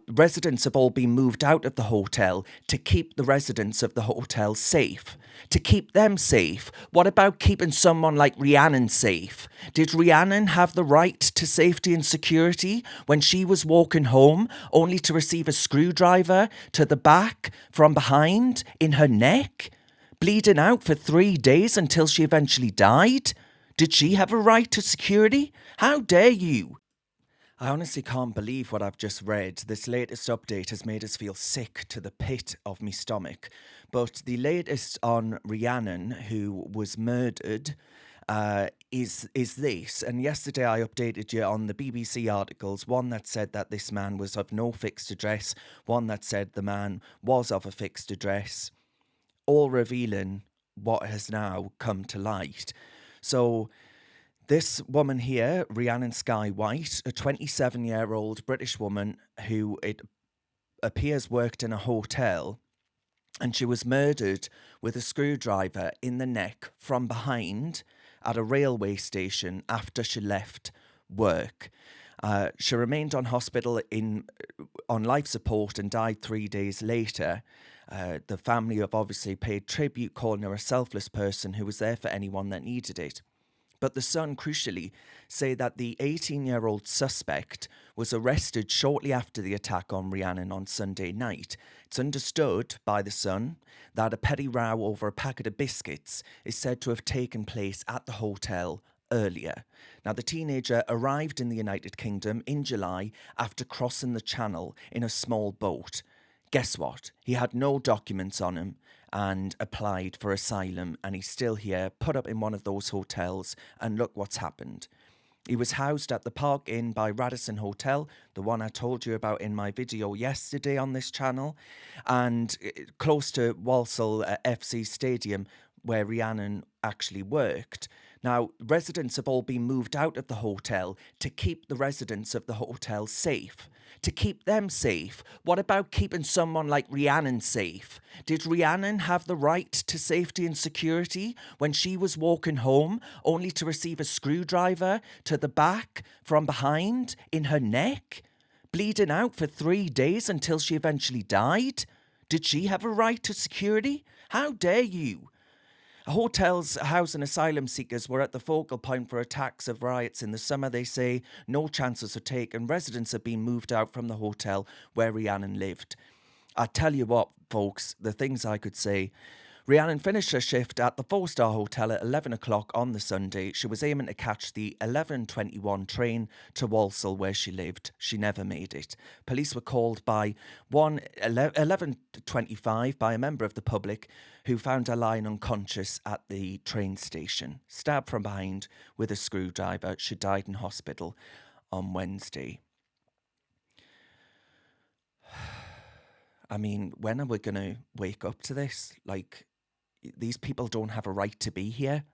Residents have all been moved out of the hotel to keep the residents of the hotel safe. To keep them safe, what about keeping someone like Rhiannon safe? Did Rhiannon have the right to safety and security when she was walking home only to receive a screwdriver to the back from behind in her neck? Bleeding out for 3 days until she eventually died? Did she have a right to security? How dare you? I honestly can't believe what I've just read. This latest update has made us feel sick to the pit of me stomach. But the latest on Rhiannon, who was murdered, is this. And yesterday I updated you on the BBC articles, one that said that this man was of no fixed address, one that said the man was of a fixed address, all revealing what has now come to light. So this woman here, Rhiannon Sky White, a 27-year-old British woman who it appears worked in a hotel, and she was murdered with a screwdriver in the neck from behind at a railway station after she left work. She remained on hospital on life support and died 3 days later. The family have obviously paid tribute, calling her a selfless person who was there for anyone that needed it. But the Sun, crucially, say that the 18-year-old suspect was arrested shortly after the attack on Rhiannon on Sunday night. It's understood by the Sun that a petty row over a packet of biscuits is said to have taken place at the hotel earlier. Now, the teenager arrived in the United Kingdom in July after crossing the Channel in a small boat. Guess what? He had no documents on him and applied for asylum, and he's still here, put up in one of those hotels, and look what's happened. He was housed at the Park Inn by Radisson Hotel, the one I told you about in my video yesterday on this channel, and close to Walsall FC Stadium, where Rhiannon actually worked. Now, residents have all been moved out of the hotel to keep the residents of the hotel safe. To keep them safe, what about keeping someone like Rhiannon safe? Did Rhiannon have the right to safety and security when she was walking home only to receive a screwdriver to the back from behind in her neck? Bleeding out for 3 days until she eventually died? Did she have a right to security? How dare you? Hotels housing asylum seekers were at the focal point for attacks of riots in the summer, they say. No chances are taken. Residents have been moved out from the hotel where Rhiannon lived. I tell you what, folks, the things I could say. Rhiannon finished her shift at the 4-star hotel at 11 o'clock on the Sunday. She was aiming to catch the 11:21 train to Walsall where she lived. She never made it. Police were called by 11:25 by a member of the public who found her lying unconscious at the train station. Stabbed from behind with a screwdriver. She died in hospital on Wednesday. I mean, when are we going to wake up to this? Like, these people don't have a right to be here.